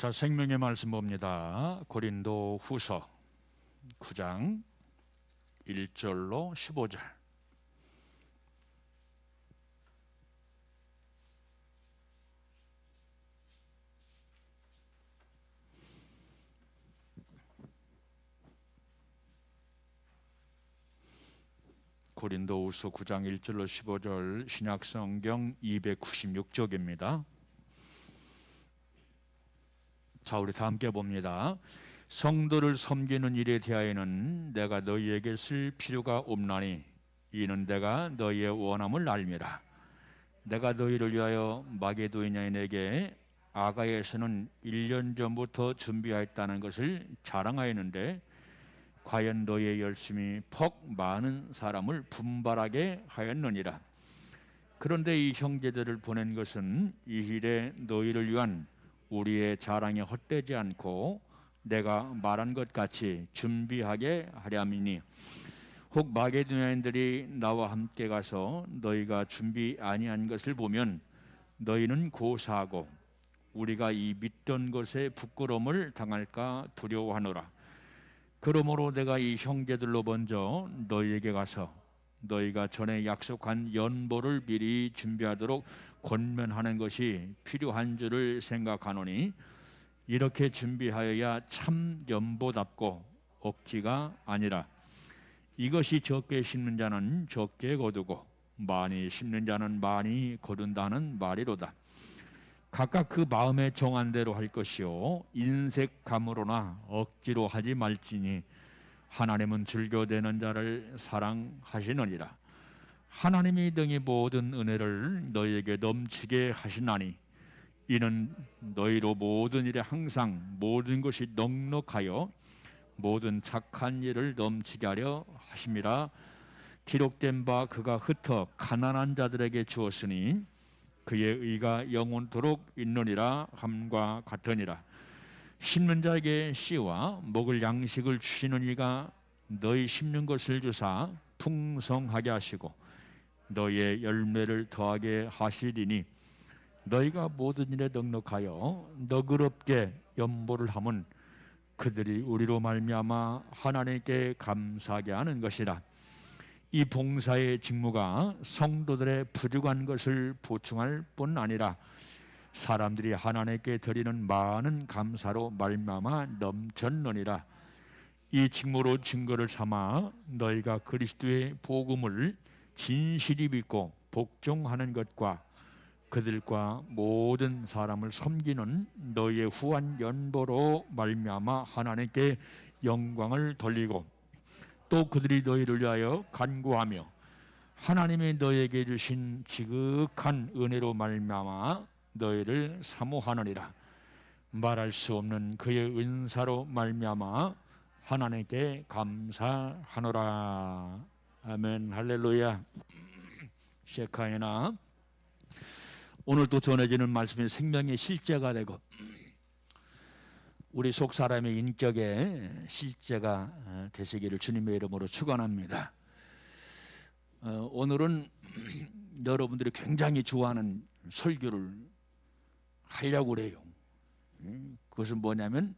자, 생명의 말씀 봅니다. 고린도 후서 9장 1절로 15절. 고린도 후서 9장 1절로 15절 신약성경 296쪽입니다. 자, 우리 다 함께 봅니다. 성도를 섬기는 일에 대하여는 내가 너희에게 쓸 필요가 없나니 이는 내가 너희의 원함을 알미라. 내가 너희를 위하여 마게도니아인에게 아가야에서는 1년 전부터 준비하였다는 것을 자랑하였는데 과연 너희의 열심이 퍽 많은 사람을 분발하게 하였느니라. 그런데 이 형제들을 보낸 것은 이 일에 너희를 위한 우리의 자랑이 헛되지 않고 내가 말한 것 같이 준비하게 하렴이니, 혹 마게도냐인들이 나와 함께 가서 너희가 준비 아니한 것을 보면 너희는 고사하고 우리가 이 믿던 것에 부끄러움을 당할까 두려워하노라. 그러므로 내가 이 형제들로 먼저 너희에게 가서 너희가 전에 약속한 연보를 미리 준비하도록 권면하는 것이 필요한 줄을 생각하노니, 이렇게 준비하여야 참 연보답고 억지가 아니라 이것이 적게 심는 자는 적게 거두고 많이 심는 자는 많이 거둔다는 말이로다. 각각 그 마음에 정한 대로 할 것이요 인색감으로나 억지로 하지 말지니 하나님은 즐겨되는 자를 사랑하시느니라. 하나님이 등이 모든 은혜를 너희에게 넘치게 하시나니 이는 너희로 모든 일에 항상 모든 것이 넉넉하여 모든 착한 일을 넘치게 하려 하심이라. 기록된 바 그가 흩어 가난한 자들에게 주었으니 그의 의가 영원토록 있느니라 함과 같으니라. 심는 자에게 씨와 먹을 양식을 주시는 이가 너희 심는 것을 주사 풍성하게 하시고 너희의 열매를 더하게 하시리니, 너희가 모든 일에 넉넉하여 너그럽게 연보를 함은 그들이 우리로 말미암아 하나님께 감사하게 하는 것이라. 이 봉사의 직무가 성도들의 부족한 것을 보충할 뿐 아니라 사람들이 하나님께 드리는 많은 감사로 말미암아 넘쳤느니라. 이 직무로 증거를 삼아 너희가 그리스도의 복음을 진실히 믿고 복종하는 것과 그들과 모든 사람을 섬기는 너희의 후한 연보로 말미암아 하나님께 영광을 돌리고, 또 그들이 너희를 위하여 간구하며 하나님이 너희에게 주신 지극한 은혜로 말미암아 너희를 사모하느니라. 말할 수 없는 그의 은사로 말미암아 하나님께 감사하노라. 아멘. 할렐루야. 셰카에나, 오늘 또 전해지는 말씀이 생명의 실제가 되고 우리 속 사람의 인격의 실제가 되시기를 주님의 이름으로 축원합니다. 오늘은 여러분들이 굉장히 좋아하는 설교를 하려고 그래요. 그것은 뭐냐면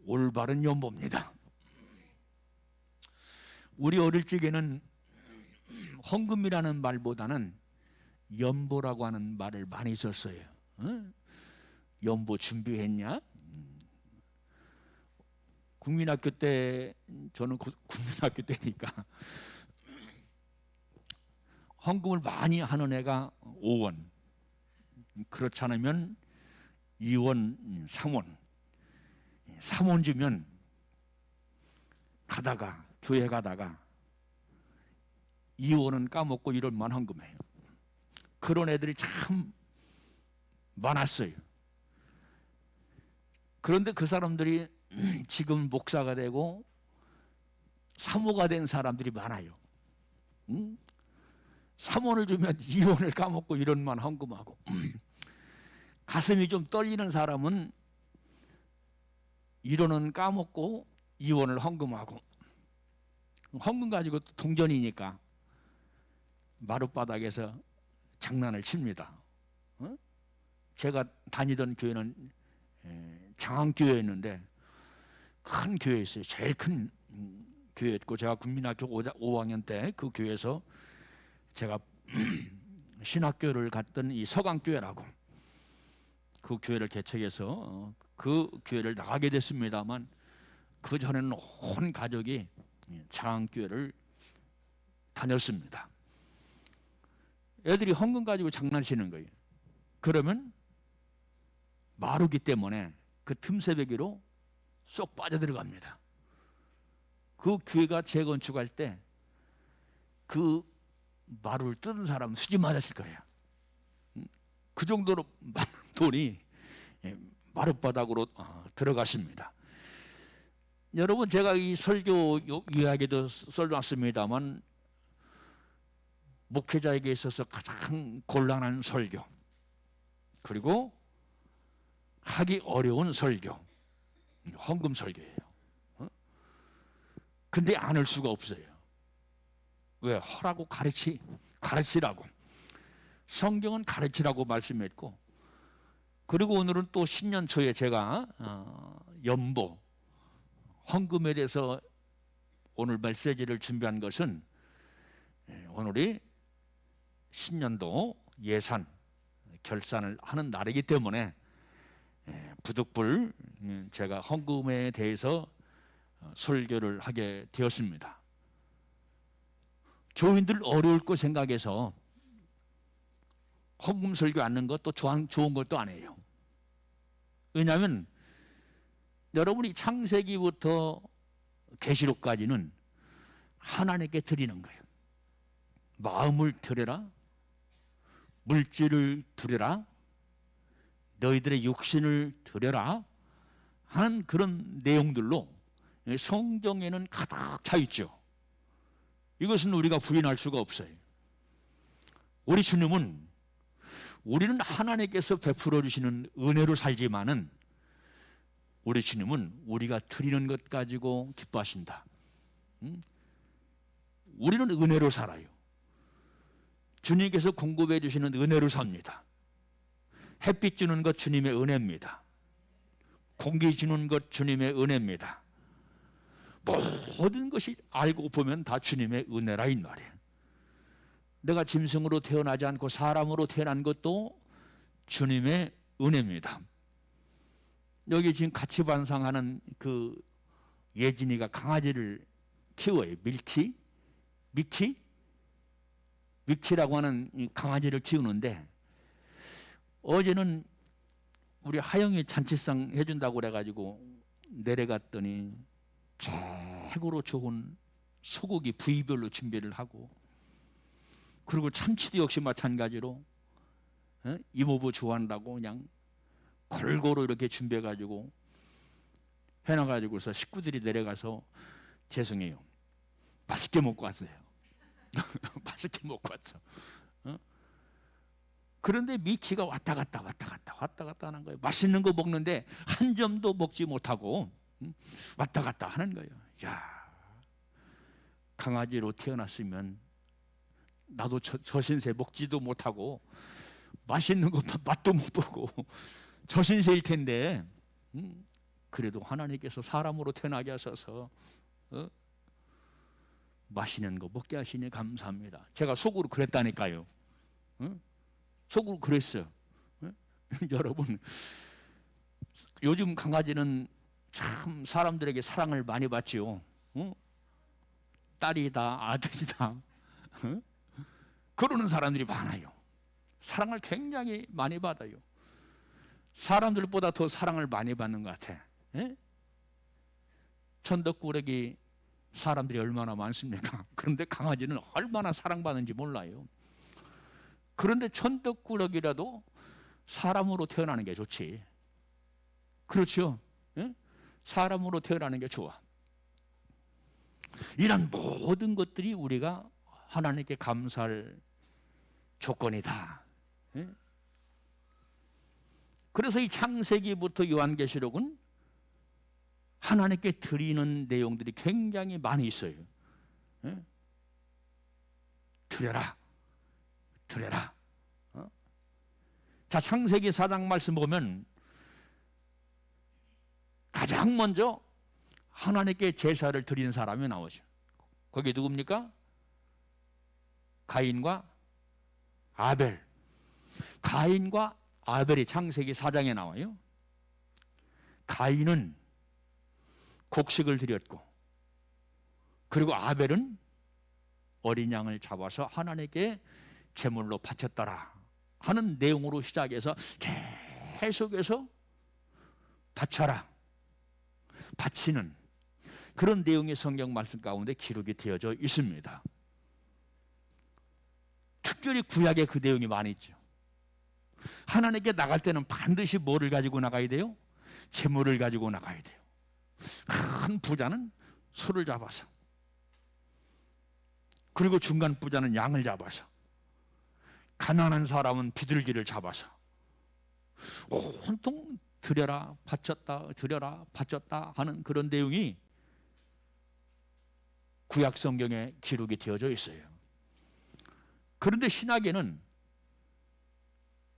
올바른 연보입니다. 우리 어릴 적에는 헌금이라는 말보다는 연보라고 하는 말을 많이 썼어요. 연보 준비했냐? 국민학교 때, 저는 국민학교 때니까 헌금을 많이 하는 애가 5원, 그렇지 않으면 2원, 3원. 3원 주면 가다가, 교회 가다가 2원은 까먹고 1원만 헌금해요. 그런 애들이 참 많았어요. 그런데 그 사람들이 지금 목사가 되고 사모가 된 사람들이 많아요. 3원을 주면 2원을 까먹고 1원만 헌금하고 가슴이 좀 떨리는 사람은 1원은 까먹고 2원을 헌금하고, 헌금 가지고 동전이니까 마룻바닥에서 장난을 칩니다. 제가 다니던 교회는 장안교회였는데 큰 교회였어요. 제일 큰 교회였고, 제가 국민학교 5학년 때 그 교회에서 제가 신학교를 갔던 이 서강교회라고 그 교회를 개척해서 그 교회를 나가게 됐습니다만, 그 전에는 온 가족이 장안교회를 다녔습니다. 애들이 헌금 가지고 장난치는 거예요. 그러면 마루기 때문에 그 틈새배기로 쏙 빠져들어갑니다. 그 교회가 재건축할 때 그 마루를 뜯은 사람은 수지 맞았을 거예요. 그 정도로 많은 돈이 마룻바닥으로 들어갔습니다. 여러분, 제가 이 설교 이야기도 써놨습니다만, 목회자에게 있어서 가장 곤란한 설교, 그리고 하기 어려운 설교, 헌금 설교예요. 근데 안 할 수가 없어요. 왜? 하라고 가르치라고. 성경은 가르치라고 말씀했고, 그리고 오늘은 또 신년 초에 제가 연보 헌금에 대해서 오늘 메시지를 준비한 것은, 오늘이 신년도 예산 결산을 하는 날이기 때문에 부득불 제가 헌금에 대해서 설교를 하게 되었습니다. 교인들 어려울 거 생각해서 헌금 설교 않는 것도 좋은 것도 아니에요. 왜냐하면 여러분이 창세기부터 계시록까지는 하나님께 드리는 거예요. 마음을 드려라, 물질을 드려라, 너희들의 육신을 드려라 하는 그런 내용들로 성경에는 가득 차 있죠. 이것은 우리가 부인할 수가 없어요. 우리 주님은, 우리는 하나님께서 베풀어 주시는 은혜로 살지만은 우리 주님은 우리가 드리는 것 가지고 기뻐하신다. 우리는 은혜로 살아요. 주님께서 공급해 주시는 은혜로 삽니다. 햇빛 주는 것 주님의 은혜입니다. 공기 주는 것 주님의 은혜입니다. 모든 것이 알고 보면 다 주님의 은혜라 이 말이에요. 내가 짐승으로 태어나지 않고 사람으로 태어난 것도 주님의 은혜입니다. 여기 지금 같이 반상하는 그 예진이가 강아지를 키워요. 미키라고 하는 강아지를 키우는데, 어제는 우리 하영이 잔치상 해준다고 그래가지고 내려갔더니 최고로 좋은 소고기 부위별로 준비를 하고, 그리고 참치도 역시 마찬가지로 이모부 좋아한다고 그냥 골고루 이렇게 준비해가지고 해놔가지고서 식구들이 내려가서 죄송해요, 맛있게 먹고 왔어요. 맛있게 먹고 왔어. 그런데 미키가 왔다 갔다 하는 거예요. 맛있는 거 먹는데 한 점도 먹지 못하고 왔다 갔다 하는 거예요. 야, 강아지로 태어났으면 나도 저 신세 먹지도 못하고 맛있는 거 맛도 못 보고 저 신세일 텐데, 그래도 하나님께서 사람으로 태어나게 하셔서 맛있는 거 먹게 하시니 감사합니다. 제가 속으로 그랬다니까요. 속으로 그랬어요. 여러분, 요즘 강아지는 참 사람들에게 사랑을 많이 받지요. 딸이다, 아들이다, 그러는 사람들이 많아요. 사랑을 굉장히 많이 받아요. 사람들보다 더 사랑을 많이 받는 것 같아. 천덕꾸러기 사람들이 얼마나 많습니까? 그런데 강아지는 얼마나 사랑받는지 몰라요. 그런데 천덕꾸러기라도 사람으로 태어나는 게 좋지. 그렇죠? 사람으로 태어나는 게 좋아. 이런 모든 것들이 우리가 하나님께 감사할 조건이다. 그래서 이 창세기부터 요한계시록은 하나님께 드리는 내용들이 굉장히 많이 있어요. 드려라. 자, 창세기 4장 말씀 보면 가장 먼저 하나님께 제사를 드리는 사람이 나오죠. 거기 누굽니까? 가인과 아벨. 가인과 아벨이 창세기 4장에 나와요. 가인은 곡식을 드렸고, 그리고 아벨은 어린 양을 잡아서 하나님께 제물로 바쳤더라 하는 내용으로 시작해서 계속해서 바쳐라, 바치는 그런 내용이 성경 말씀 가운데 기록이 되어져 있습니다. 특별히 구약에 그 내용이 많이 있죠. 하나님께 나갈 때는 반드시 뭐를 가지고 나가야 돼요? 제물을 가지고 나가야 돼요. 큰 부자는 소를 잡아서, 그리고 중간 부자는 양을 잡아서, 가난한 사람은 비둘기를 잡아서 온통 드려라 바쳤다 드려라 바쳤다 하는 그런 내용이 구약 성경에 기록이 되어져 있어요. 그런데 신약에는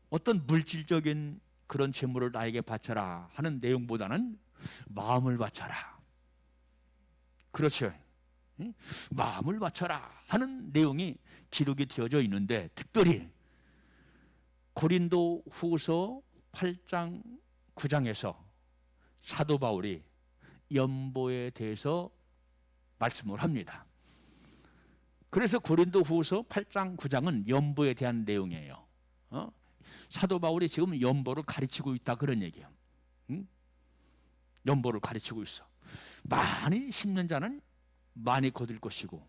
어떤 물질적인 그런 제물을 나에게 바쳐라 하는 내용보다는 마음을 바쳐라, 그렇죠, 마음을 바쳐라 하는 내용이 기록이 되어져 있는데, 특별히 고린도 후서 8장 9장에서 사도 바울이 연보에 대해서 말씀을 합니다. 그래서 고린도 후서 8장 9장은 연보에 대한 내용이에요. 사도 바울이 지금 연보를 가르치고 있다 그런 얘기예요. 연보를 가르치고 있어. 많이 심는 자는 많이 거둘 것이고,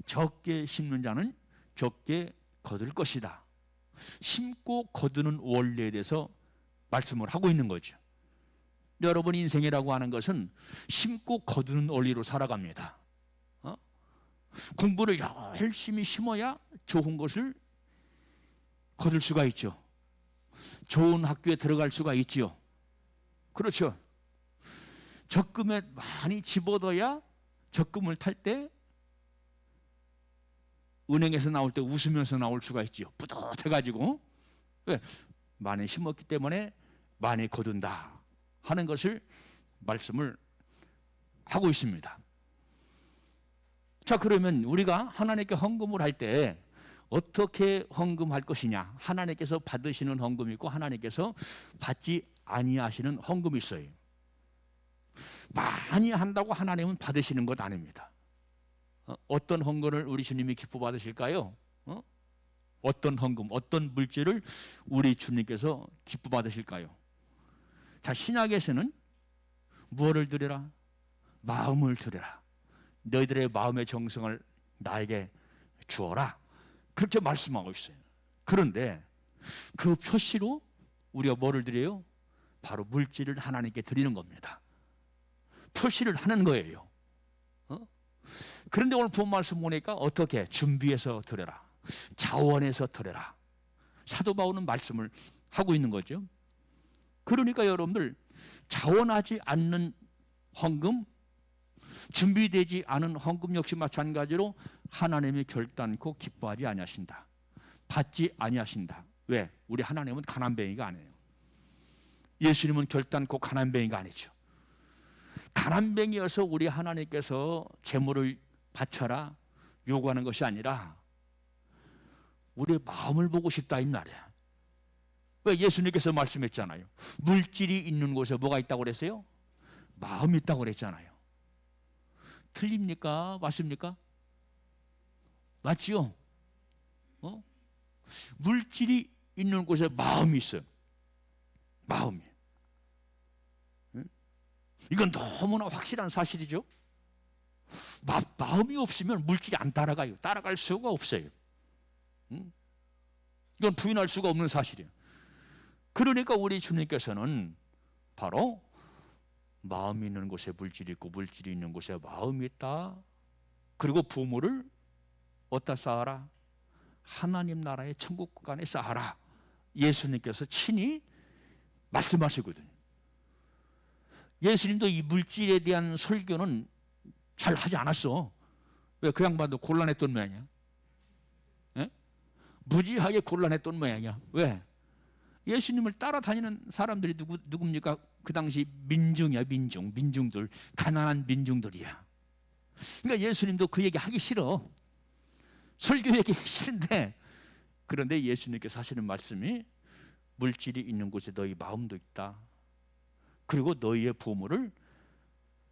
적게 심는 자는 적게 거둘 것이다. 심고 거두는 원리에 대해서 말씀을 하고 있는 거죠. 여러분, 인생이라고 하는 것은 심고 거두는 원리로 살아갑니다. 공부를 열심히 심어야 좋은 것을 거둘 수가 있죠. 좋은 학교에 들어갈 수가 있지요. 그렇죠. 적금에 많이 집어넣어야 적금을 탈 때 은행에서 나올 때 웃으면서 나올 수가 있지요. 뿌듯해가지고. 왜? 많이 심었기 때문에 많이 거둔다 하는 것을 말씀을 하고 있습니다. 자, 그러면 우리가 하나님께 헌금을 할 때 어떻게 헌금할 것이냐? 하나님께서 받으시는 헌금이 있고 하나님께서 받지 아니하시는 헌금이 있어요. 많이 한다고 하나님은 받으시는 것 아닙니다. 어떤 헌금을 우리 주님이 기뻐 받으실까요? 어떤 헌금, 어떤 물질을 우리 주님께서 기뻐 받으실까요? 자, 신약에서는 무엇을 드려라? 마음을 드려라. 너희들의 마음의 정성을 나에게 주어라. 그렇게 말씀하고 있어요. 그런데 그 표시로 우리가 뭐를 드려요? 바로 물질을 하나님께 드리는 겁니다. 표시를 하는 거예요. 그런데 오늘 본 말씀 보니까 어떻게 준비해서 드려라, 자원해서 드려라. 사도 바울은 말씀을 하고 있는 거죠. 그러니까 여러분들, 자원하지 않는 헌금, 준비되지 않은 헌금 역시 마찬가지로 하나님이 결단코 기뻐하지 아니하신다, 받지 아니하신다. 왜? 우리 하나님은 가난뱅이가 아니에요. 예수님은 결단코 가난뱅이가 아니죠. 가난뱅이여서 우리 하나님께서 재물을 바쳐라 요구하는 것이 아니라 우리의 마음을 보고 싶다 이 말이야. 왜? 예수님께서 말씀했잖아요. 물질이 있는 곳에 뭐가 있다고 그랬어요? 마음이 있다고 그랬잖아요. 틀립니까? 맞습니까? 맞지요? 물질이 있는 곳에 마음이 있어요. 마음이. 이건 너무나 확실한 사실이죠. 마음이 없으면 물질이 안 따라가요. 따라갈 수가 없어요. 이건 부인할 수가 없는 사실이에요. 그러니까 우리 주님께서는 바로 마음이 있는 곳에 물질이 있고 물질이 있는 곳에 마음이 있다. 그리고 부모를 어디다 쌓아라? 하나님 나라의 천국 안에 쌓아라. 예수님께서 친히 말씀하시거든요. 예수님도 이 물질에 대한 설교는 잘 하지 않았어. 왜? 그 양반도 곤란했던 모양이야. 에? 무지하게 곤란했던 모양이야. 왜? 예수님을 따라다니는 사람들이 누굽니까? 그 당시 민중이야, 민중들, 가난한 민중들이야. 그러니까 예수님도 그 얘기 하기 싫어. 설교하기 싫은데, 그런데 예수님께서 하시는 말씀이 물질이 있는 곳에 너희 마음도 있다. 그리고 너희의 보물을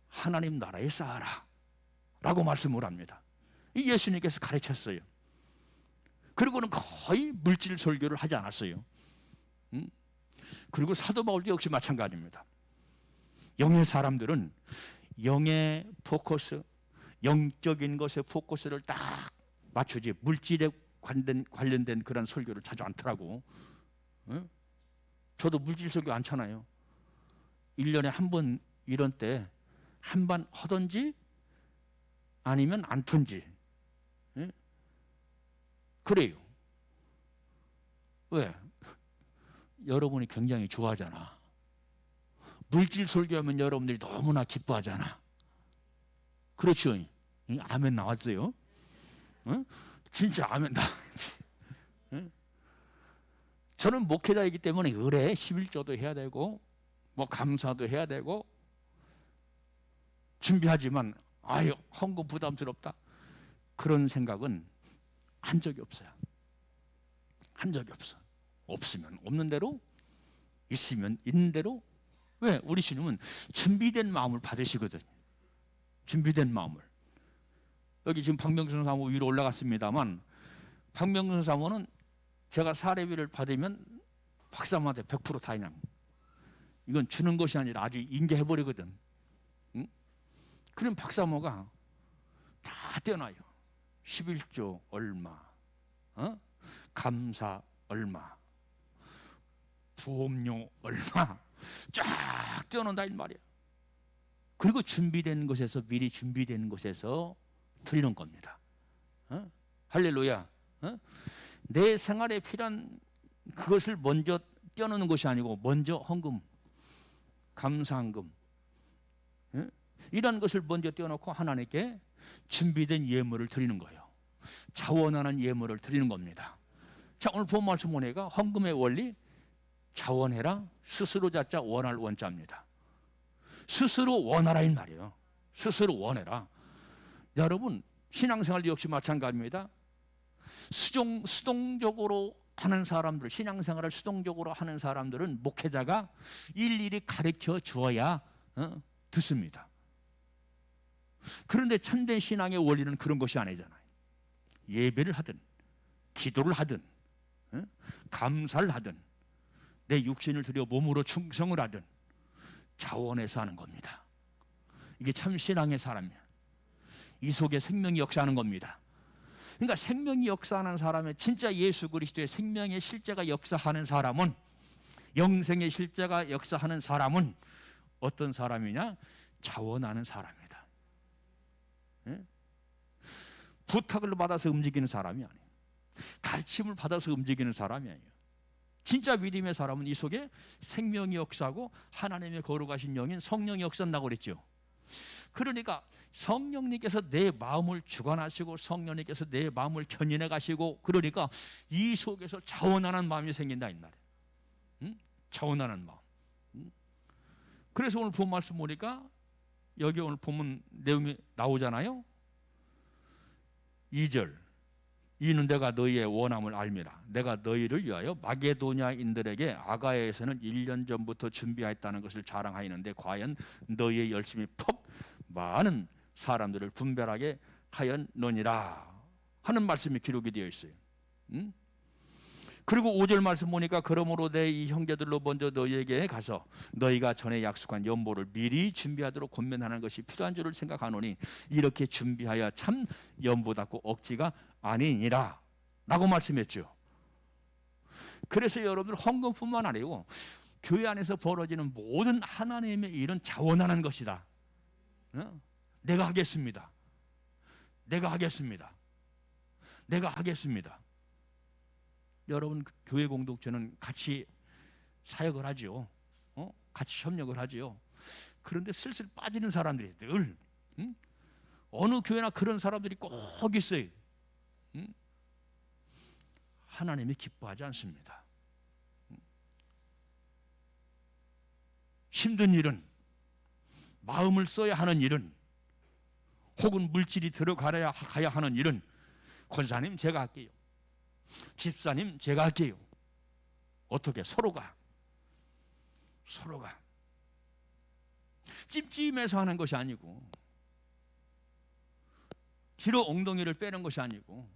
하나님 나라에 쌓아라 라고 말씀을 합니다. 예수님께서 가르쳤어요. 그리고는 거의 물질 설교를 하지 않았어요. 그리고 사도 바울도 역시 마찬가지입니다. 영의 사람들은 영의 포커스, 영적인 것에 포커스를 딱 맞추지 물질에 관련된 그런 설교를 자주 않더라고. 저도 물질 설교 않잖아요. 1년에 한 번 이런 때 한 번 하든지 아니면 않든지. 그래요. 왜? 여러분이 굉장히 좋아하잖아. 물질 설교하면 여러분들이 너무나 기뻐하잖아. 그렇죠? 아멘 나왔어요? 진짜 아멘 나왔지. 저는 목회자이기 때문에 의뢰 11조도 해야 되고 뭐 감사도 해야 되고 준비하지만 아유 헌금 부담스럽다 그런 생각은 한 적이 없어요. 한 적이 없어. 없으면 없는 대로, 있으면 있는 대로. 왜? 우리 주님은 준비된 마음을 받으시거든요. 준비된 마음을. 여기 지금 박명순 사모 위로 올라갔습니다만 박명순 사모는 제가 사례비를 받으면 박사모한테 100% 다 그냥 이건 주는 것이 아니라 아주 인계해버리거든. 응? 그럼 박사모가 다 떼어놔요. 11조 얼마, 감사 얼마, 보험료 얼마 쫙 떼어놓는다 이 말이야. 그리고 준비된 곳에서 미리 준비된 곳에서 드리는 겁니다. 할렐루야. 내 생활에 필요한 그것을 먼저 떼어놓는 것이 아니고 먼저 헌금, 감사헌금 이런 것을 먼저 떼어놓고 하나님께 준비된 예물을 드리는 거예요. 자원하는 예물을 드리는 겁니다. 자, 오늘 본 말씀 보니까 헌금의 원리 자원해라 스스로 자자 원할 원자입니다. 스스로 원하라 이 말이에요. 스스로 원해라. 여러분 신앙생활도 역시 마찬가지입니다. 수동적으로 하는 사람들, 신앙생활을 수동적으로 하는 사람들은 목회자가 일일이 가르쳐 주어야 듣습니다. 그런데 참된 신앙의 원리는 그런 것이 아니잖아요. 예배를 하든 기도를 하든 감사를 하든 내 육신을 들여 몸으로 충성을 하든 자원해서 하는 겁니다. 이게 참 신앙의 사람이야. 이 속에 생명이 역사하는 겁니다. 그러니까 생명이 역사하는 사람은 진짜 예수 그리스도의 생명의 실제가 역사하는 사람은 영생의 실제가 역사하는 사람은 어떤 사람이냐? 자원하는 사람이다. 부탁을 받아서 움직이는 사람이 아니에요. 가르침을 받아서 움직이는 사람이 아니에요. 진짜 믿음의 사람은 이 속에 생명이 역사하고 하나님의 거룩하신 영인 성령이 역사한다고 그랬죠. 그러니까 성령님께서 내 마음을 주관하시고 성령님께서 내 마음을 견인해 가시고 그러니까 이 속에서 자원하는 마음이 생긴다 이 말이에요. 자원하는 마음. 그래서 오늘 본 말씀 보니까 여기 오늘 보면 내용이 나오잖아요. 2절 이는 내가 너희의 원함을 알미라. 내가 너희를 위하여 마게도냐인들에게 아가야에서는 1년 전부터 준비하였다는 것을 자랑하였는데 과연 너희의 열심이 퍽 많은 사람들을 분별하게 하였느니라 하는 말씀이 기록이 되어 있어요. 그리고 5절 말씀 보니까 그러므로 내 이 형제들로 먼저 너희에게 가서 너희가 전에 약속한 연보를 미리 준비하도록 권면하는 것이 필요한 줄을 생각하노니 이렇게 준비하여 참 연보답고 억지가 아니니라 라고 말씀했죠. 그래서 여러분들 헌금뿐만 아니고 교회 안에서 벌어지는 모든 하나님의 일은 자원하는 것이다. 내가 하겠습니다. 내가 하겠습니다. 내가 하겠습니다. 여러분 교회 공동체는 같이 사역을 하죠. 같이 협력을 하죠. 그런데 슬슬 빠지는 사람들이 늘 어느 교회나 그런 사람들이 꼭 있어요. 하나님이 기뻐하지 않습니다. 힘든 일은, 마음을 써야 하는 일은, 혹은 물질이 들어가야 하는 일은 권사님 제가 할게요. 집사님 제가 할게요. 어떻게? 서로가 찜찜해서 하는 것이 아니고, 뒤로 엉덩이를 빼는 것이 아니고,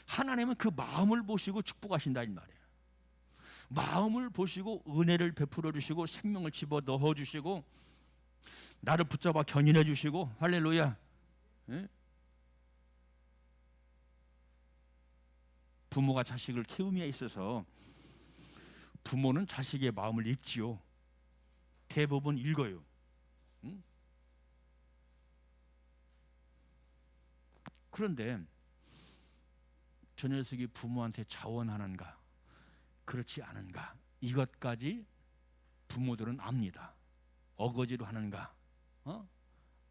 하나님은 그 마음을 보시고 축복하신다 이 말이에요. 마음을 보시고 은혜를 베풀어 주시고 생명을 집어 넣어 주시고 나를 붙잡아 견인해 주시고, 할렐루야. 예? 부모가 자식을 키움에 있어서 부모는 자식의 마음을 읽지요. 대부분 읽어요. 응? 그런데 저 녀석이 부모한테 자원하는가, 그렇지 않은가, 이것까지 부모들은 압니다. 어거지로 하는가,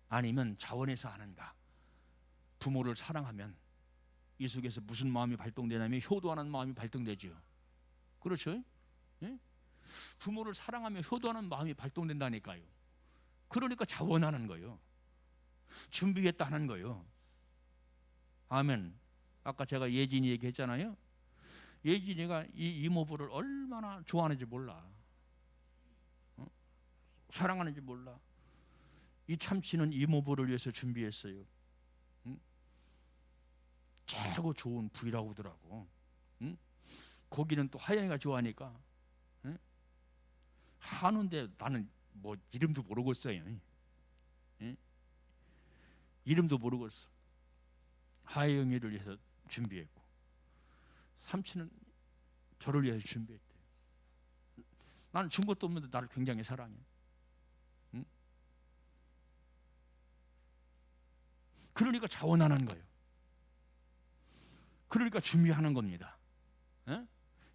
아니면 자원해서 하는가. 부모를 사랑하면 이 속에서 무슨 마음이 발동되냐면 효도하는 마음이 발동되죠. 그렇죠? 예? 부모를 사랑하면 효도하는 마음이 발동된다니까요. 그러니까 자원하는 거예요. 준비했다 하는 거예요. 아멘. 아까 제가 예진이 얘기했잖아요. 예진이가 이 이모부를 얼마나 좋아하는지 몰라. 사랑하는지 몰라. 이 참치는 이모부를 위해서 준비했어요. 최고 좋은 부위라고 하더라고. 고기는 또 하영이가 좋아하니까 하는데 나는 뭐 이름도 모르겠어요. 이름도 모르겠어. 하영이를 위해서 준비했고, 삼촌은 저를 위해서 준비했대. 나는 준 것도 없는데 나를 굉장히 사랑해. 그러니까 자원하는 거예요. 그러니까 준비하는 겁니다.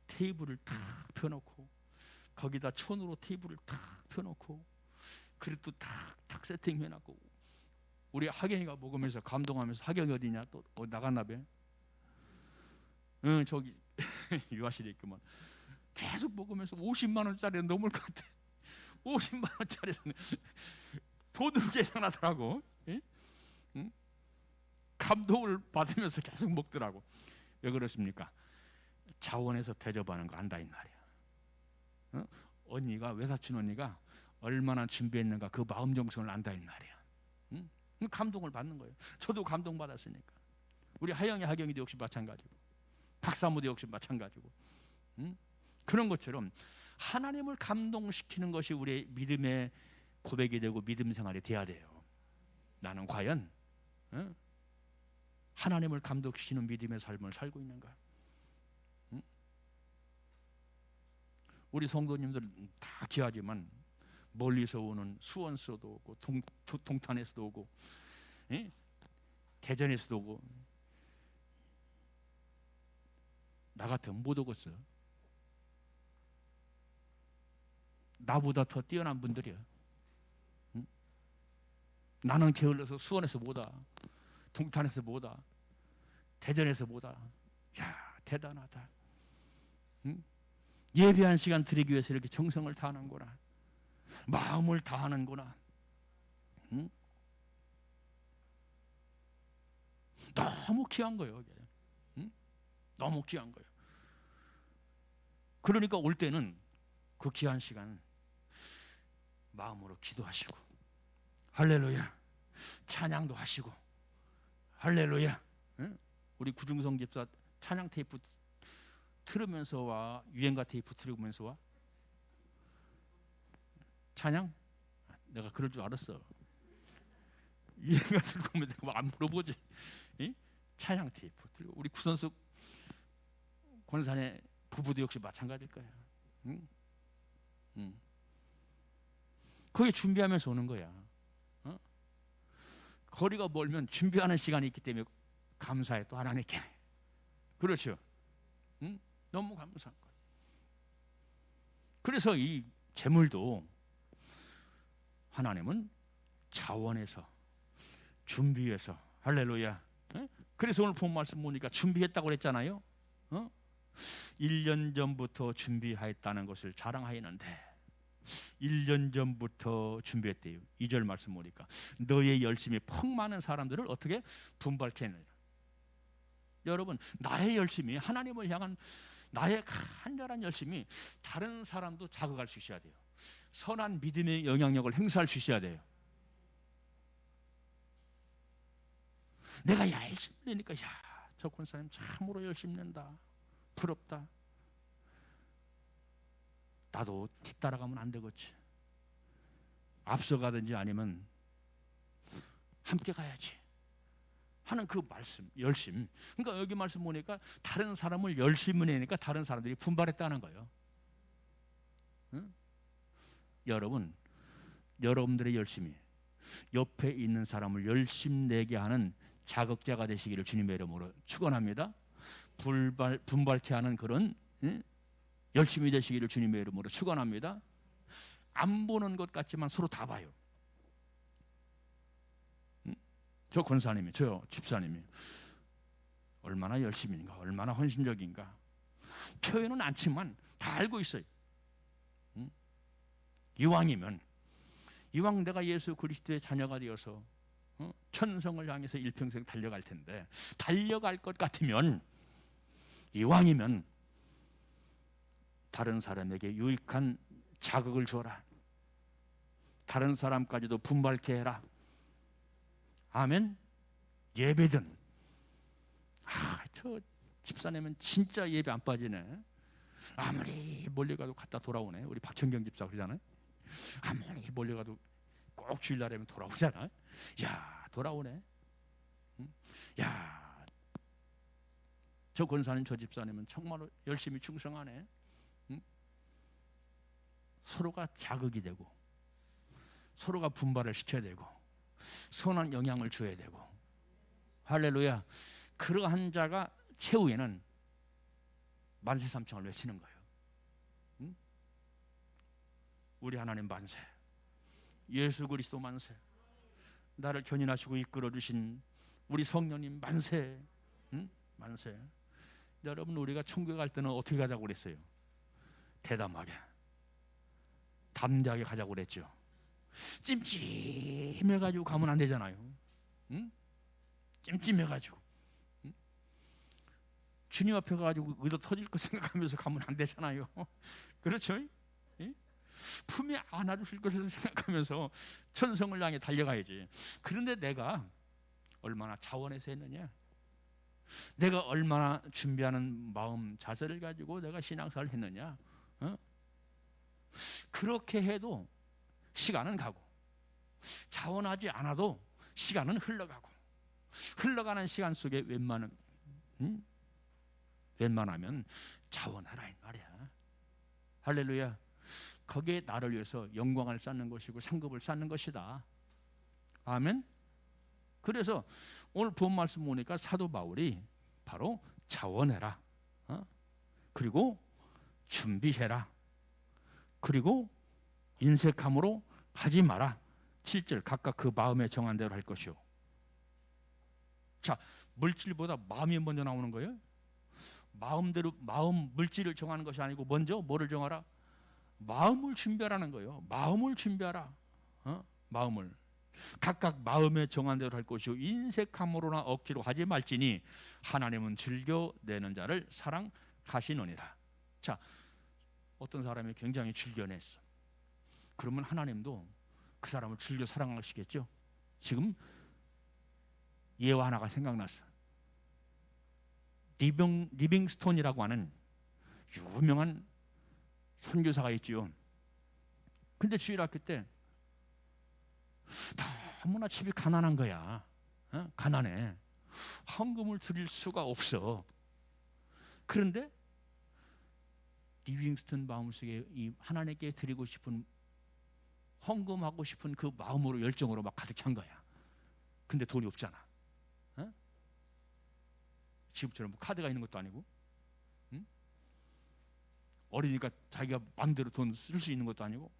테이블을 탁 펴놓고, 거기다 천으로 테이블을 탁 펴놓고, 그릇도 탁 세팅해놨고, 우리 하경이가 먹으면서 감동하면서, 하경이 어디냐, 또 나갔나 봐. 저기 유아실에 있구만. 계속 먹으면서 50만 원짜리는 넘을 것 같아. 50만 원짜리는 돈으로 계산하더라고. 감동을 받으면서 계속 먹더라고. 왜 그렇습니까? 자원해서 대접하는 거 안다 이 말이야. 언니가, 외사촌 언니가 얼마나 준비했는가, 그 마음 정성을 안다 이 말이야. 감동을 받는 거예요. 저도 감동 받았으니까. 우리 하영이, 하경이도 역시 마찬가지고, 박사모도 역시 마찬가지고. 그런 것처럼 하나님을 감동시키는 것이 우리의 믿음의 고백이 되고 믿음 생활이 돼야 돼요. 나는 과연 하나님을 감동시키는 믿음의 삶을 살고 있는가? 우리 성도님들은 다 귀하지만 멀리서 오는 수원서도 오고, 동탄에서도 오고, 대전에서도 오고, 나 같으면 못 오겠어. 나보다 더 뛰어난 분들이야. 나는 게을러서 수원에서 못 와, 동탄에서 못 와, 대전에서 못 와. 야, 대단하다. 예배한 시간 드리기 위해서 이렇게 정성을 다하는구나, 마음을 다하는구나. 너무 귀한 거예요. 너무 귀한 거예요. 그러니까 올 때는 그 귀한 시간 마음으로 기도하시고, 할렐루야, 찬양도 하시고, 할렐루야. 우리 구중성 집사 찬양 테이프 틀으면서 와, 유행가 테이프 틀으면서 와? 찬양? 내가 그럴 줄 알았어. 유행가 들고 오면 내가 안 물어보지. 찬양 테이프 틀고, 우리 구선숙 권사의 부부도 역시 마찬가지일 거야. 거기 준비하면서 오는 거야. 거리가 멀면 준비하는 시간이 있기 때문에 감사해 또 하나님께. 그렇죠? 너무 감사한 거예요. 그래서 이 재물도 하나님은 자원해서, 준비해서, 할렐루야. 그래서 오늘 본 말씀 보니까 준비했다고 그랬잖아요. 1년 전부터 준비하였다는 것을 자랑하였는데, 1년 전부터 준비했대요. 2절 말씀 보니까 너의 열심이 퍽 많은 사람들을 어떻게 분발케 했느냐. 여러분, 나의 열심이, 하나님을 향한 나의 간절한 열심이 다른 사람도 자극할 수 있어야 돼요. 선한 믿음의 영향력을 행사할 수 있어야 돼요. 내가 열심히 내니까, 야, 저 권사님 참으로 열심히 낸다, 부럽다, 나도 뒤따라가면 안 되겠지, 앞서가든지 아니면 함께 가야지 하는 그 말씀, 열심. 그러니까 여기 말씀 보니까 다른 사람을 열심히 내니까 다른 사람들이 분발했다는 거예요. 응? 여러분, 여러분들의 열심이 옆에 있는 사람을 열심 내게 하는 자극자가 되시기를 주님의 이름으로 축원합니다. 분발케 하는 그런 열심히 되시기를 주님의 이름으로 축원합니다. 안 보는 것 같지만 서로 다 봐요. 저 권사님이, 저 집사님이 얼마나 열심인가, 얼마나 헌신적인가 표현은 않지만 다 알고 있어요. 이왕이면, 이왕 내가 예수 그리스도의 자녀가 되어서 천성을 향해서 일평생 달려갈 텐데, 달려갈 것 같으면 이왕이면 다른 사람에게 유익한 자극을 줘라. 다른 사람까지도 분발케 해라. 아멘. 예배든, 저 집사님은 진짜 예배 안 빠지네. 아무리 멀리 가도 갔다 돌아오네. 우리 박현경 집사 그러잖아요. 아무리 멀리 가도 꼭 주일날에면 돌아오잖아. 야, 돌아오네. 야, 저 권사님, 저 집사님은 정말로 열심히 충성하네. 서로가 자극이 되고, 서로가 분발을 시켜야 되고, 선한 영향을 줘야 되고. 할렐루야. 그러한 자가 최후에는 만세삼창을 외치는 거예요. 우리 하나님 만세, 예수 그리스도 만세, 나를 견인하시고 이끌어 주신 우리 성령님 만세. 만세. 여러분, 우리가 천국에 갈 때는 어떻게 가자고 그랬어요? 대담하게, 담대하게 가자고 그랬죠. 찜찜해가지고 가면 안 되잖아요. 찜찜해가지고 주님 앞에 가가지고 의도 터질 거 생각하면서 가면 안 되잖아요. 그렇죠? 품에 안아주실 것을 생각하면서 천성을 향해 달려가야지. 그런데 내가 얼마나 자원해서 했느냐, 내가 얼마나 준비하는 마음 자세를 가지고 내가 신앙생활을 했느냐. 그렇게 해도 시간은 가고, 자원하지 않아도 시간은 흘러가고, 흘러가는 시간 속에 웬만하면 자원하라 이 말이야. 할렐루야. 거기에 나를 위해서 영광을 쌓는 것이고 상급을 쌓는 것이다. 아멘. 그래서 오늘 본 말씀 보니까 사도 바울이 바로 자원해라, 그리고 준비해라, 그리고 인색함으로 하지 마라. 7절 각각 그 마음에 정한 대로 할 것이요. 자, 물질보다 마음이 먼저 나오는 거예요. 마음대로, 마음 물질을 정하는 것이 아니고 먼저 뭐를 정하라? 마음을 준비하라는 거예요. 마음을 준비하라. 마음을 각각 마음에 정한 대로 할 것이요 인색함으로나 억지로 하지 말지니 하나님은 즐겨 내는 자를 사랑하시느니라. 자, 어떤 사람이 굉장히 즐겨냈어. 그러면 하나님도 그 사람을 즐겨 사랑하시겠죠. 지금 예화 하나가 생각났어. 리빙스톤이라고 하는 유명한 선교사가 있지요. 근데 주일학교 때 너무나 집이 가난한 거야. 가난해. 헌금을 드릴 수가 없어. 그런데 리빙스턴 마음속에 이 하나님께 드리고 싶은, 헌금하고 싶은 그 마음으로, 열정으로 막 가득 찬 거야. 근데 돈이 없잖아. 지금처럼 뭐 카드가 있는 것도 아니고, 어리니까 자기가 마음대로 돈 쓸 수 있는 것도 아니고.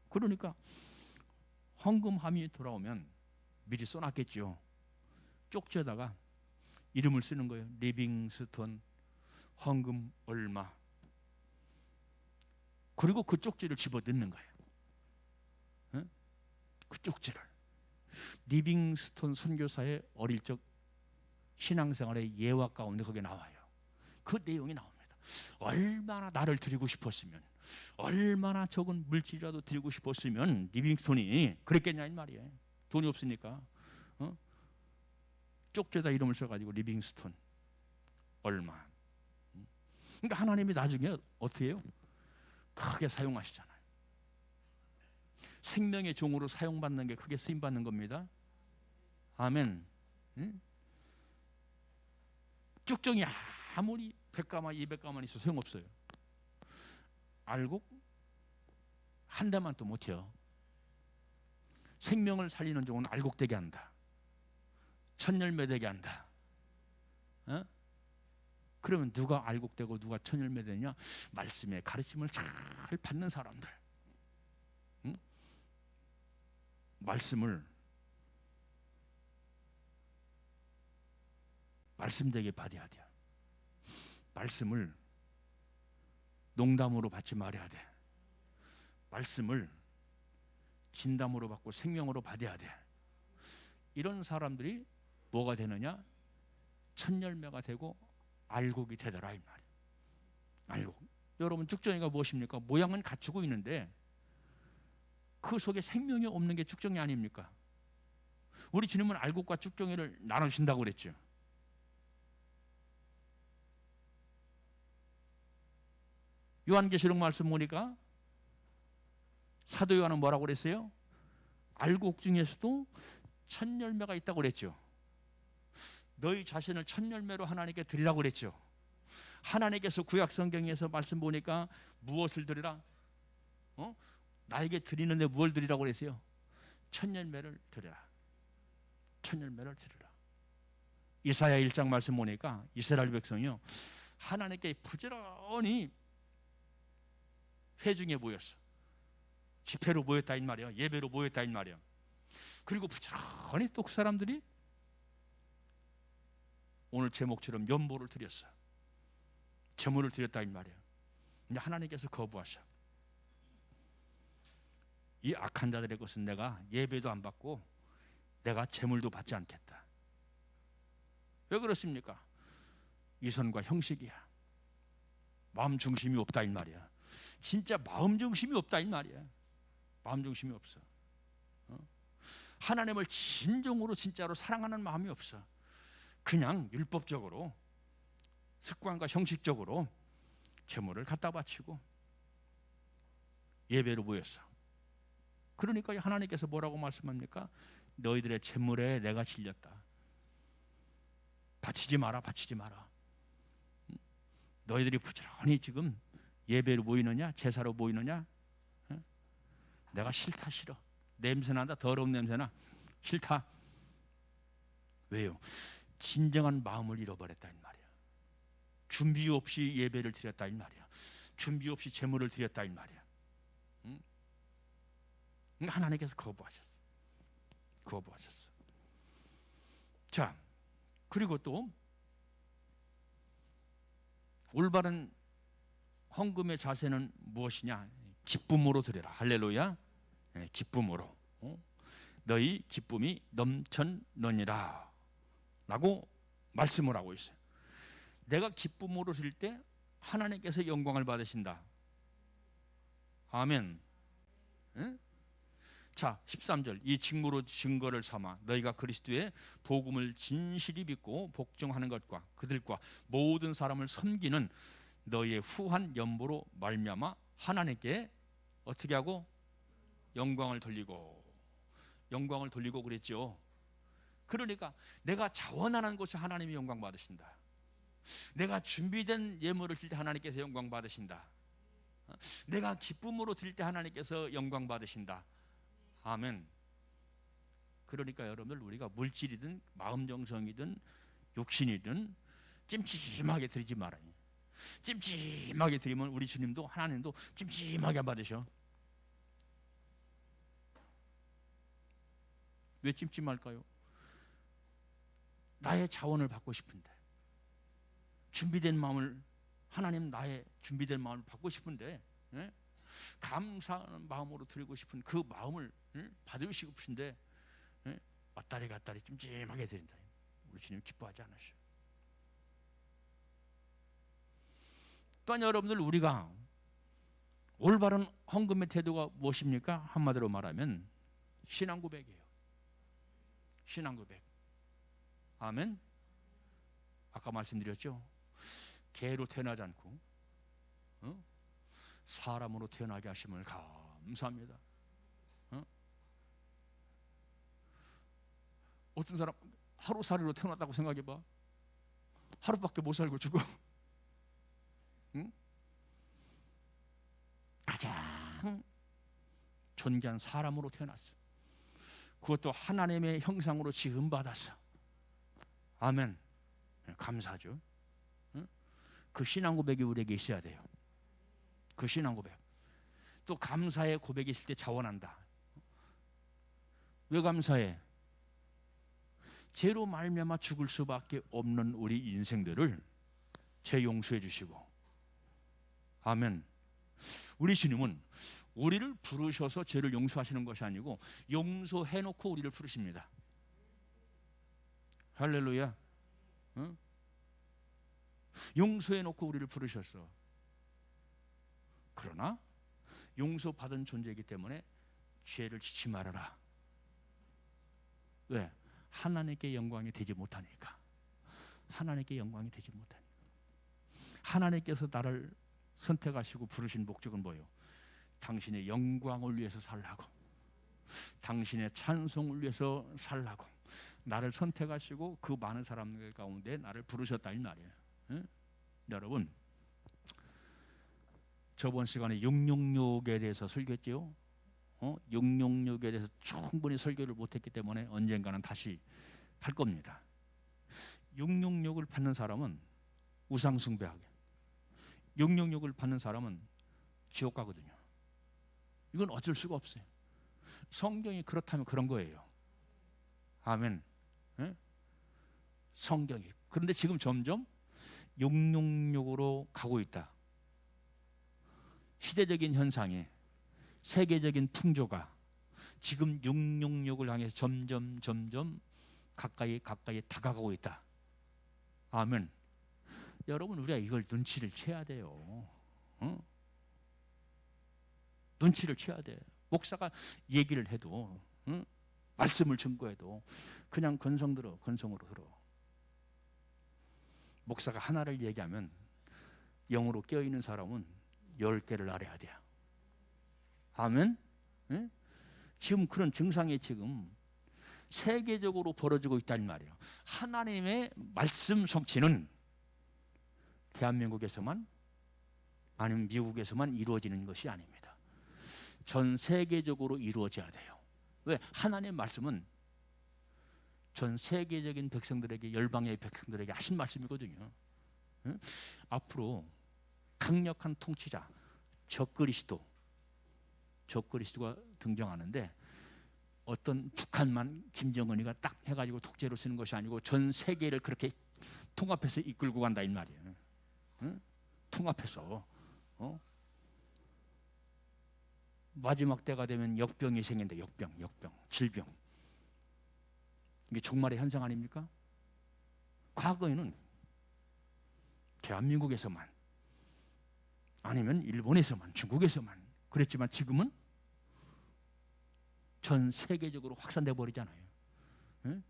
그러니까 헌금함이 돌아오면 미리 써놨겠죠. 쪽지에다가 이름을 쓰는 거예요. 리빙스턴 헌금 얼마. 그리고 그 쪽지를 집어 넣는 거예요. 그 쪽지를 리빙스톤 선교사의 어릴 적 신앙생활의 예화 가운데 거기에 나와요. 그 내용이 나옵니다. 얼마나 나를 드리고 싶었으면, 얼마나 적은 물질이라도 드리고 싶었으면 리빙스톤이 그랬겠냐 이 말이에요. 돈이 없으니까 쪽지에다 이름을 써가지고 리빙스톤 얼마. 그러니까 하나님이 나중에 어떻게 해요? 크게 사용하시잖아요. 생명의 종으로 사용받는 게 크게 쓰임받는 겁니다. 아멘. 쭉정이 아무리 100가만 200가만 있어도 소용없어요. 알곡 한 대만 또 못해요. 생명을 살리는 종은 알곡되게 한다. 천열매 되게 한다. 그러면 누가 알곡되고 누가 천열매 되냐? 말씀의 가르침을 잘 받는 사람들. 말씀되게 받아야 돼요. 말씀을 농담으로 받지 말아야 돼. 말씀을 진담으로 받고 생명으로 받아야 돼. 이런 사람들이 뭐가 되느냐? 천열매가 되고 알곡이 되더라 이 말이에요. 알곡. 여러분 쭉정이가 무엇입니까? 모양은 갖추고 있는데 그 속에 생명이 없는 게 쭉정이 아닙니까? 우리 주님은 알곡과 쭉정이를 나누신다고 그랬죠. 요한계시록 말씀 보니까 사도 요한은 뭐라고 그랬어요? 알곡 중에서도 천열매가 있다고 그랬죠. 너희 자신을 천열매로 하나님께 드리라고 그랬죠. 하나님께서 구약 성경에서 말씀 보니까 무엇을 드리라? 나에게 드리는데 무엇을 드리라고 그랬어요? 천열매를 드리라. 천열매를 드리라. 이사야 1장 말씀 보니까 이스라엘 백성이요 하나님께 부지런히 회중에 모였어. 집회로 모였다 이 말이야. 예배로 모였다 이 말이야. 그리고 부지런히 또 그 사람들이 오늘 제목처럼 연보를 드렸어. 제물을 드렸다 이 말이야. 근데 하나님께서 거부하셔. 이 악한 자들의 것은 내가 예배도 안 받고 내가 제물도 받지 않겠다. 왜 그렇습니까? 위선과 형식이야. 마음 중심이 없다 이 말이야. 진짜 마음 중심이 없다 이 말이야. 마음 중심이 없어. 하나님을 진정으로 진짜로 사랑하는 마음이 없어. 그냥 율법적으로 습관과 형식적으로 제물을 갖다 바치고 예배로 모였어. 그러니까 하나님께서 뭐라고 말씀합니까? 너희들의 제물에 내가 질렸다. 바치지 마라, 바치지 마라. 너희들이 부지런히 지금 예배로 모이느냐, 제사로 모이느냐? 내가 싫다, 싫어. 냄새난다, 더러운 냄새나. 싫다. 왜요? 진정한 마음을 잃어버렸다 이 말이야. 준비 없이 예배를 드렸다 이 말이야. 준비 없이 제물을 드렸다 이 말이야. 하나님께서 거부하셨어. 거부하셨어. 자, 그리고 또 올바른 헌금의 자세는 무엇이냐? 기쁨으로 드려라. 할렐루야. 네, 기쁨으로. 너희 기쁨이 넘쳤느니라 라고 말씀을 하고 있어요. 내가 기쁨으로 드릴 때 하나님께서 영광을 받으신다. 아멘. 네? 자, 13절. 이 직무로 증거를 삼아 너희가 그리스도의 복음을 진실히 믿고 복종하는 것과 그들과 모든 사람을 섬기는 너희의 후한 연보로 말미암아 하나님께 어떻게 하고 영광을 돌리고 그랬죠. 그러니까 내가 자원하는 곳에 하나님이 영광 받으신다. 내가 준비된 예물을 드릴 때 하나님께서 영광 받으신다. 내가 기쁨으로 드릴 때 하나님께서 영광 받으신다. 아멘. 그러니까 여러분들 우리가 물질이든 마음 정성이든 욕심이든 찜찜하게 드리지 말아요. 찜찜하게 드리면 우리 주님도 하나님도 찜찜하게 받으셔. 왜 찜찜할까요? 나의 자원을 받고 싶은데, 준비된 마음을, 하나님 나의 준비된 마음을 받고 싶은데, 예? 감사하는 마음으로 드리고 싶은 그 마음을 받으시고 싶으신데 왔다리 갔다리 찜찜하게 드린다. 우리 주님 기뻐하지 않으셔. 또한 여러분들, 우리가 올바른 헌금의 태도가 무엇입니까? 한마디로 말하면 신앙 고백이에요. 신앙 고백. 아멘. 아까 말씀드렸죠. 개로 태어나지 않고 사람으로 태어나게 하심을 감사합니다. 어떤 사람 하루살이로 태어났다고 생각해봐. 하루밖에 못 살고 죽어. 응? 가장 존귀한 사람으로 태어났어. 그것도 하나님의 형상으로 지음받았어. 아멘. 감사하죠. 응? 그 신앙 고백이 우리에게 있어야 돼요. 그 신앙 고백. 또 감사의 고백이 있을 때 자원한다. 왜 감사해? 죄로 말미암아 죽을 수밖에 없는 우리 인생들을 죄 용서해 주시고, 아멘. 우리 주님은 우리를 부르셔서 죄를 용서하시는 것이 아니고 용서해 놓고 우리를 부르십니다. 할렐루야. 응? 용서해 놓고 우리를 부르셨어. 그러나 용서받은 존재이기 때문에 죄를 짓지 말아라. 왜? 하나님께 영광이 되지 못하니까. 하나님께 영광이 되지 못하니까. 하나님께서 나를 선택하시고 부르신 목적은 뭐예요? 당신의 영광을 위해서 살라고, 당신의 찬송을 위해서 살라고 나를 선택하시고 그 많은 사람들 가운데 나를 부르셨다 이 말이에요. 응? 여러분, 저번 시간에 육룡욕에 대해서 설교했죠. 육룡욕에 대해서 충분히 설교를 못했기 때문에 언젠가는 다시 할 겁니다. 육룡욕을 받는 사람은 우상숭배하게, 육룡욕을 받는 사람은 지옥 가거든요. 이건 어쩔 수가 없어요. 성경이 그렇다면 그런 거예요. 아멘. 네? 성경이. 그런데 지금 점점 육룡욕으로 가고 있다. 시대적인 현상이, 세계적인 풍조가 지금 육룡욕을 향해서 점점 가까이 다가가고 있다. 아멘. 여러분, 우리가 이걸 눈치를 채야 돼요. 눈치를 채야 돼. 목사가 얘기를 해도, 말씀을 증거해도 그냥 건성으로 들어. 목사가 하나를 얘기하면 영으로 깨어있는 사람은 10개를 알아야 돼요. 아멘. 네? 지금 그런 증상이 지금 세계적으로 벌어지고 있다는 말이에요. 하나님의 말씀 성취는 대한민국에서만, 아니면 미국에서만 이루어지는 것이 아닙니다. 전 세계적으로 이루어져야 돼요. 왜? 하나님의 말씀은 전 세계적인 백성들에게, 열방의 백성들에게 하신 말씀이거든요. 응? 앞으로 강력한 통치자 적그리스도가 등장하는데, 어떤 북한만 김정은이가 딱 해가지고 독재로 쓰는 것이 아니고 전 세계를 그렇게 통합해서 이끌고 간다 이 말이에요. 응? 통합해서. 마지막 때가 되면 역병이 생긴다. 역병, 질병. 이게 종말의 현상 아닙니까? 과거에는 대한민국에서만, 아니면 일본에서만, 중국에서만 그랬지만 지금은 전 세계적으로 확산돼 버리잖아요. 응?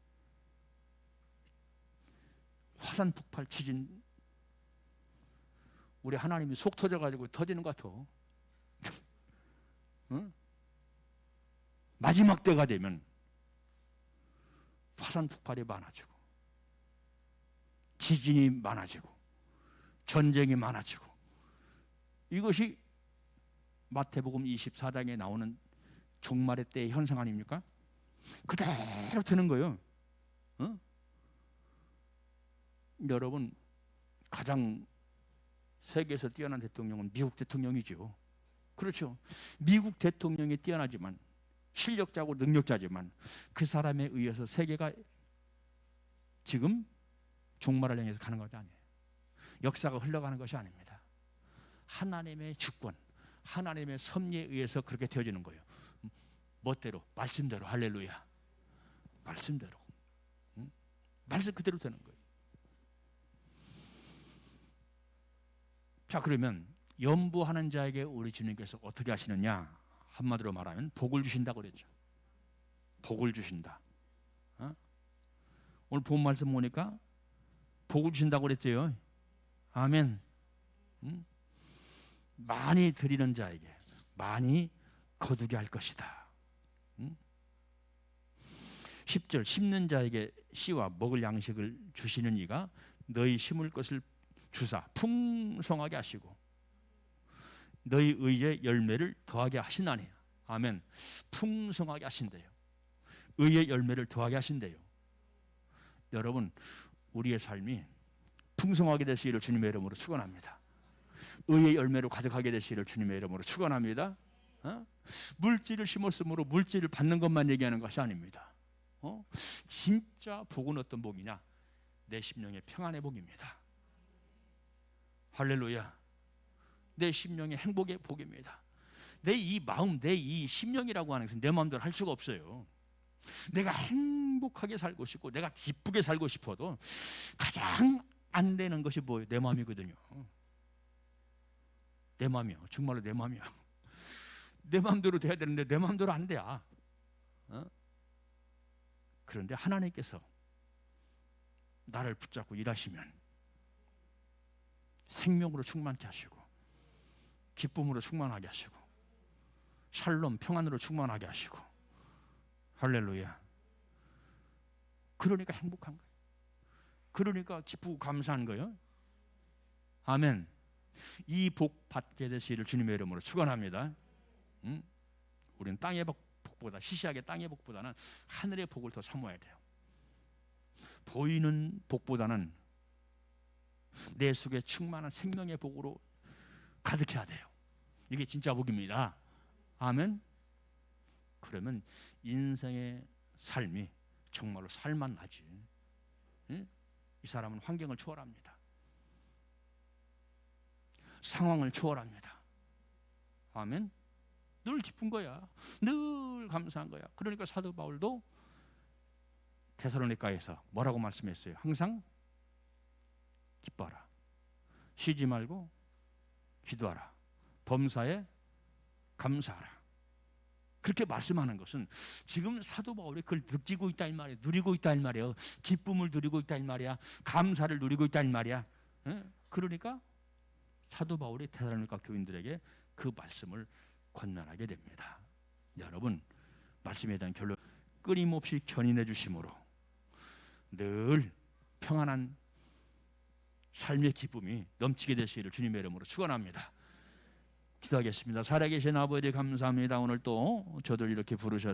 화산 폭발 지진, 우리 하나님이 속 터져가지고 터지는 것 같아. 응? 마지막 때가 되면 화산 폭발이 많아지고, 지진이 많아지고, 전쟁이 많아지고, 이것이 마태복음 24장에 나오는 종말의 때의 현상 아닙니까? 그대로 되는 거예요. 여러분, 가장 세계에서 뛰어난 대통령은 미국 대통령이죠. 그렇죠. 미국 대통령이 뛰어나지만, 실력자고 능력자지만 그 사람에 의해서 세계가 지금 종말을 향해서 가는 것이 아니에요. 역사가 흘러가는 것이 아닙니다. 하나님의 주권, 하나님의 섭리에 의해서 그렇게 되어지는 거예요. 멋대로, 말씀대로. 할렐루야. 말씀대로. 말씀 그대로 되는 거예요. 자, 그러면 연부하는 자에게 우리 주님께서 어떻게 하시느냐? 한마디로 말하면 복을 주신다고 그랬죠. 복을 주신다. 오늘 본 말씀 보니까 복을 주신다고 그랬죠. 아멘. 많이 드리는 자에게 많이 거두게 할 것이다. 10절 심는 자에게 씨와 먹을 양식을 주시는 이가 너희 심을 것을 주사 풍성하게 하시고 너희 의의 열매를 더하게 하시나니. 아멘. 풍성하게 하신대요. 의의 열매를 더하게 하신대요. 여러분, 우리의 삶이 풍성하게 되시기를 주님의 이름으로 축원합니다. 의의 열매로 가득하게 되시기를 주님의 이름으로 축원합니다. 물질을 심었으므로 물질을 받는 것만 얘기하는 것이 아닙니다. 진짜 복은 어떤 복이냐? 내 심령의 평안의 복입니다. 할렐루야. 내 심령의 행복의 복입니다. 내 이 마음, 내 이 심령이라고 하는 것은 내 마음대로 할 수가 없어요. 내가 행복하게 살고 싶고 내가 기쁘게 살고 싶어도 가장 안 되는 것이 뭐예요? 내 마음이거든요. 내 마음이요. 정말로 내 마음이요. 내 마음대로 돼야 되는데 내 마음대로 안 돼. 그런데 하나님께서 나를 붙잡고 일하시면 생명으로 충만케 하시고 기쁨으로 충만하게 하시고 샬롬 평안으로 충만하게 하시고 할렐루야. 그러니까 행복한 거예요. 그러니까 기쁘고 감사한 거예요. 아멘. 이 복 받게 되시기를 주님의 이름으로 축원합니다. 우리는 땅의 복보다 시시하게 땅의 복보다는 하늘의 복을 더 사모해야 돼요. 보이는 복보다는 내 속에 충만한 생명의 복으로 가득해야 돼요. 이게 진짜 복입니다. 아멘. 그러면 인생의 삶이 정말로 살만하지. 이 사람은 환경을 초월합니다. 상황을 초월합니다. 아멘. 늘 기쁜 거야. 늘 감사한 거야. 그러니까 사도 바울도 데살로니가에서 뭐라고 말씀했어요? 항상 기뻐하라. 쉬지 말고 기도하라. 범사에 감사하라. 그렇게 말씀하는 것은 지금 사도 바울이 그걸 느끼고 있다 이 말이에요. 누리고 있다 이 말이에요. 기쁨을 누리고 있다 이 말이야. 감사를 누리고 있다 이 말이야. 그러니까 사도 바울이 데살로니가 교인들에게 그 말씀을 권면하게 됩니다. 여러분, 말씀에 대한 결론, 끊임없이 견인해 주심으로 늘 평안한 삶의 기쁨이 넘치게 되시기를 주님의 이름으로 축원합니다. 기도하겠습니다. 살아계신 아버지 감사합니다. 오늘 또 저들 이렇게 부르셔서